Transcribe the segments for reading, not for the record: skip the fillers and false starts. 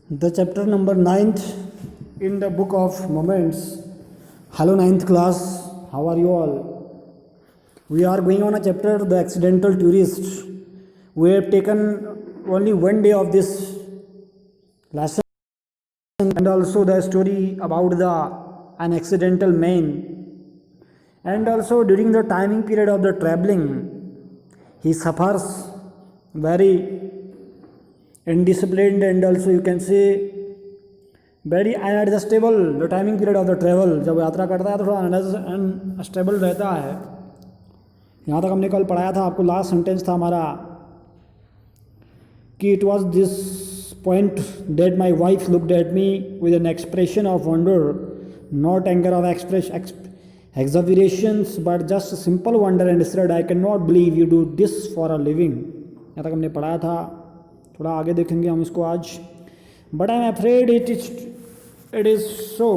The chapter number 9th in the book of Moments. Hello, ninth class. How are you all? We are going on a chapter, The Accidental Tourist. We have taken only one day of this lesson and also the story about an accidental man. And also during the timing period of the traveling, he suffers very indisciplined and also you can say very unadjustable the timing period of the travel. जब यात्रा करता है तो थोड़ा unstable रहता है. यहाँ तक हमने कल पढ़ाया था, आपको लास्ट सेंटेंस था हमारा कि it was this point that my wife looked at me with an expression of wonder, not anger of exaggerations but just simple wonder and said I can not believe you do this for a living. यहाँ तक हमने पढ़ाया था, थोड़ा आगे देखेंगे हम इसको आज. But I am afraid it is so.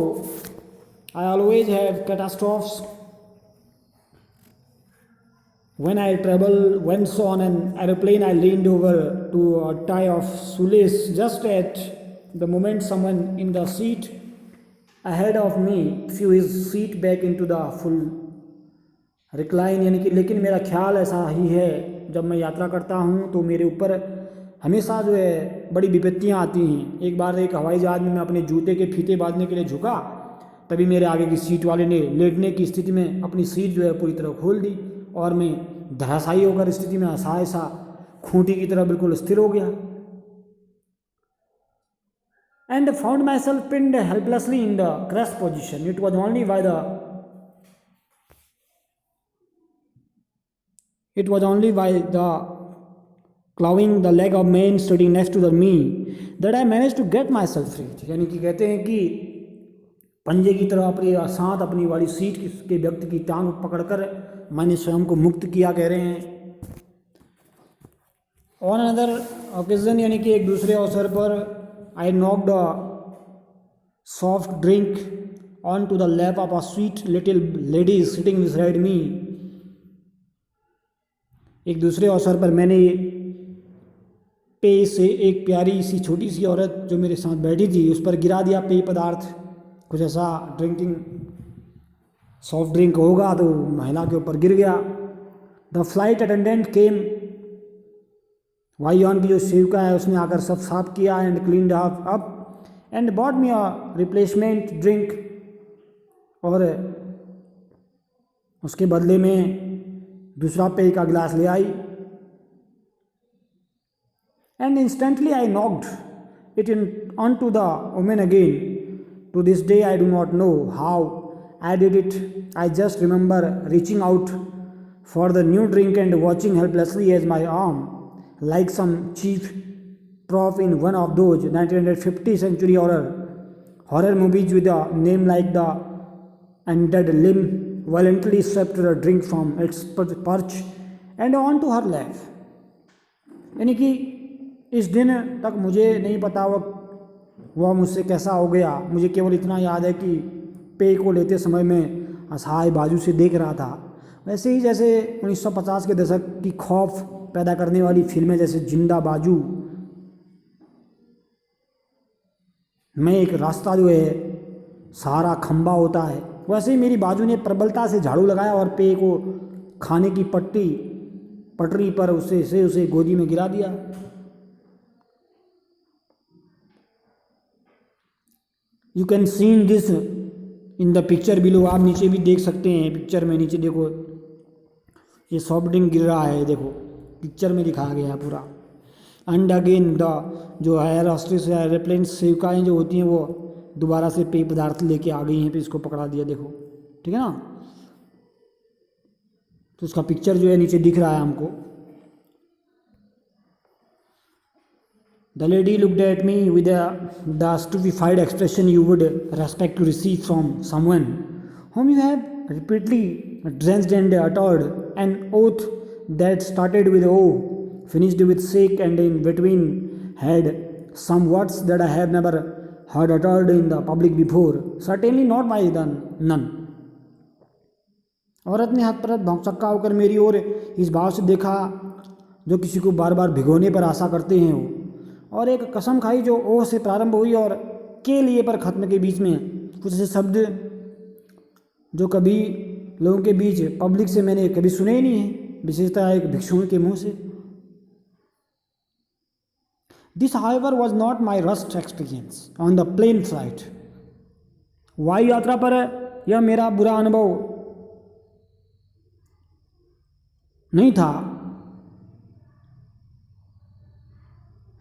I always have catastrophes when I travel. Once on an aeroplane, I leaned over to a tie of shoelace just at the moment someone in the seat ahead of me threw his seat back into the full recline. यानी कि लेकिन मेरा ख्याल ऐसा ही है, जब मैं यात्रा करता हूँ तो मेरे ऊपर हमेशा जो है बड़ी विपत्तियाँ आती हैं. एक बार एक हवाई जहाज में मैं अपने जूते के फीते बांधने के लिए झुका, तभी मेरे आगे की सीट वाले ने लेटने की स्थिति में अपनी सीट जो है पूरी तरह खोल दी और मैं धराशायी होकर स्थिति में ऐसा खूंटी की तरह बिल्कुल स्थिर हो गया. And found my self pinned helplessly in the crush position. It was only by the clawing the leg of man sitting next to me that I managed to get myself free. यानी कि कहते हैं कि पंजे की तरह अपने साथ अपनी वाली सीट के व्यक्ति की टांग पकड़कर मैंने स्वयं को मुक्त किया, कह रहे हैं. ऑन अनदर ओकेजन, यानी कि एक दूसरे अवसर पर I knocked a soft drink on to the lap of a sweet little lady sitting beside me. एक दूसरे अवसर पर मैंने पेय से एक प्यारी सी छोटी सी औरत जो मेरे साथ बैठी थी उस पर गिरा दिया पेय पदार्थ, कुछ ऐसा ड्रिंकिंग सॉफ्ट ड्रिंक होगा तो महिला के ऊपर गिर गया. द फ्लाइट अटेंडेंट केम. वायुयान की जो सेविका है उसने आकर सब साफ किया and cleaned up and bought me a replacement drink. और उसके बदले में दूसरा पेय का गिलास ले आई. And instantly I knocked it onto the woman again. To this day I do not know how I did it. I just remember reaching out for the new drink and watching helplessly as my arm, like some cheap prop in one of those 1950 century horror movies with a name like the Undead Limb, violently swept the drink from its perch and onto her lap. यानी कि इस दिन तक मुझे नहीं पता वह मुझसे कैसा हो गया. मुझे केवल इतना याद है कि पेय को लेते समय मैं असहाय बाजू से देख रहा था. वैसे ही जैसे 1950 के दशक की खौफ पैदा करने वाली फिल्में जैसे जिंदा बाजू में एक रास्ता जो है सहारा खंबा होता है, वैसे ही मेरी बाजू ने प्रबलता से झाड़ू लगाया और पेय को खाने की पटरी पर उसे गोदी में गिरा दिया. You can seen this in the picture below. आप नीचे भी देख सकते हैं, पिक्चर में नीचे देखो ये सॉफ्ट ड्रिंक गिर रहा है, देखो पिक्चर में दिखाया गया है पूरा. एंड अगेन द जो है रास्ते से एयरप्लेन सेविकाएँ जो होती हैं वो दोबारा से पेय पदार्थ लेके आ गई हैं, फिर इसको पकड़ा दिया, देखो ठीक है ना. तो उसका पिक्चर जो है नीचे दिख रहा है हमको. The lady looked at me with the stupefied expression you would expect to receive from someone whom you have repeatedly drenched and uttered an oath that started with O, finished with shake, and in between had some words that I have never heard uttered in the public before, certainly not by none. औरत ने हतप्रभ भौंचक्का होकर मेरी ओर इस भाव से देखा जो किसी को बार बार भिगोने पर आशा करते हैं. और एक कसम खाई जो ओ से प्रारंभ हुई और के लिए पर ख़त्म के बीच में कुछ ऐसे शब्द जो कभी लोगों के बीच पब्लिक से मैंने कभी सुने ही नहीं है, विशेषतः एक भिक्षुओं के मुंह से। This however was not my worst experience on the plane flight. वायु यात्रा पर यह मेरा बुरा अनुभव नहीं था।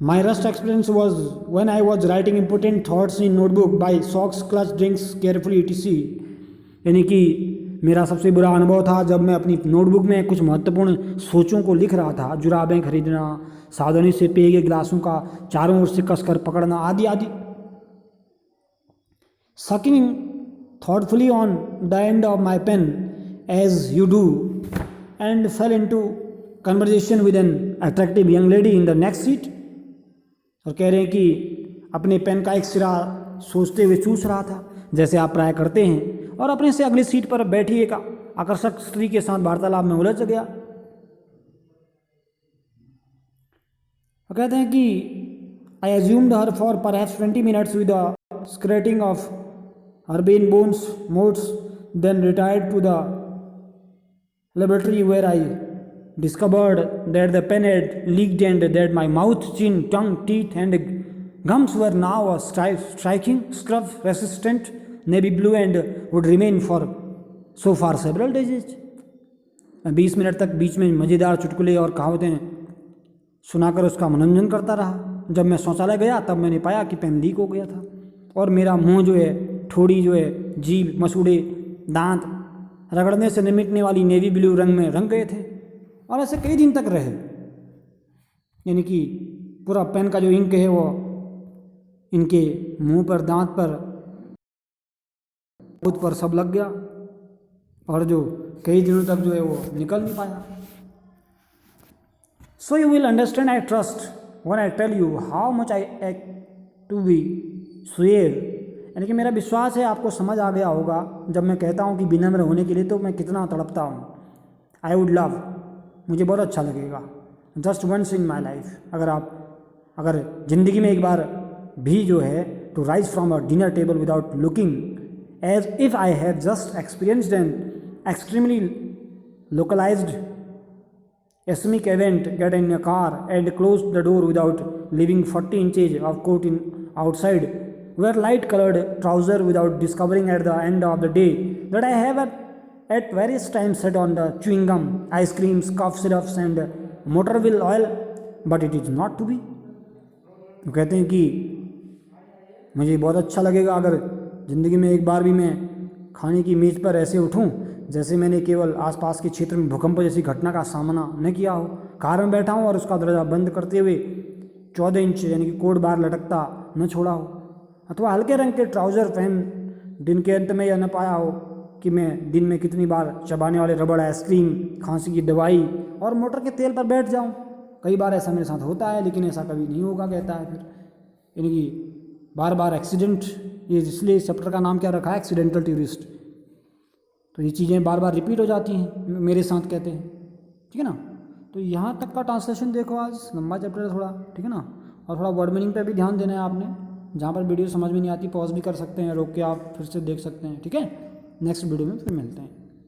My worst experience was when I was writing important thoughts in notebook by socks, clutch, drinks carefully etc। यानी कि मेरा सबसे बुरा अनुभव था जब मैं अपनी नोटबुक में कुछ महत्वपूर्ण सोचों को लिख रहा था। जुराबें खरीदना, सावधानी से पेय के गिलासों का चारों ओर से कसकर पकड़ना आदि आदि। Sucking thoughtfully on the end of my pen as you do and fell into conversation with an attractive young lady in the next seat। और कह रहे हैं कि अपने पेन का एक सिरा सोचते हुए चूस रहा था जैसे आप प्राय करते हैं, और अपने से अगली सीट पर बैठी एक आकर्षक स्त्री के साथ वार्तालाप में उलझ गया। और कहते हैं कि I assumed her for perhaps 20 minutes with the scratching of her ben bones mods, then retired to the laboratory where I discovered that the pen had leaked and that my mouth, chin, tongue, teeth and gums were now a striking, scrub resistant navy blue and would remain for so far several days। 20 minute तक बीच में मज़ेदार चुटकुले और कहावतें सुनाकर उसका मनोरंजन करता रहा। जब मैं शौचालय गया तब मैंने पाया कि पेन लीक हो गया था और मेरा मुंह जो है, ठोड़ी जो है, जीभ, मसूड़े, दांत रगड़ने से न मिटने वाली नेवी ब्लू रंग में रंग गए थे और ऐसे कई दिन तक रहे। यानी कि पूरा पेन का जो इंक है वो इनके मुंह पर, दांत पर, मुंह पर सब लग गया और जो कई दिनों तक जो है वो निकल नहीं पाया। So you will understand I trust when I tell you how much I act to be square. यानी कि मेरा विश्वास है आपको समझ आ गया होगा जब मैं कहता हूँ कि विनम्र होने के लिए तो मैं कितना तड़पता हूँ। आई वुड लव, मुझे बहुत अच्छा लगेगा, just once in my life, अगर ज़िंदगी में एक बार भी जो है to rise from a dinner table without looking as if I have just experienced an extremely localized seismic event, get in a car and close the door without leaving 40 inches of coat in outside, wear light colored trouser without discovering at the end of the day that I have at various times set on the chewing gum, ice creams, cough syrups and motor wheel oil, but it is not to be। तो कहते हैं कि मुझे बहुत अच्छा लगेगा अगर ज़िंदगी में एक बार भी मैं खाने की मेज़ पर ऐसे उठूं जैसे मैंने केवल आसपास के क्षेत्र में भूकंप जैसी घटना का सामना न किया हो। कार में बैठा हूं और उसका दरवाज़ा बंद करते हुए 14 इंच यानी कि कोट बार लटकता न छोड़ा हो, अथवा हल्के रंग के ट्राउज़र पहन दिन के अंत में यह न पाया हो कि मैं दिन में कितनी बार चबाने वाले रबड़, आइसक्रीम, खांसी की दवाई और मोटर के तेल पर बैठ जाऊं। कई बार ऐसा मेरे साथ होता है लेकिन ऐसा कभी नहीं होगा, कहता है फिर। यानी कि बार बार एक्सीडेंट, ये इसलिए इस चैप्टर का नाम क्या रखा है, एक्सीडेंटल टूरिस्ट। तो ये चीज़ें बार बार रिपीट हो जाती हैं मेरे साथ, कहते हैं, ठीक है ना। तो यहाँ तक का ट्रांसलेशन देखो, आज लंबा चैप्टर है थोड़ा, ठीक है ना। और थोड़ा वर्ड मीनिंग पे भी ध्यान देना है आपने। जहाँ पर वीडियो समझ में नहीं आती पॉज भी कर सकते हैं, रोक के आप फिर से देख सकते हैं, ठीक है। नेक्स्ट वीडियो में फिर मिलते हैं।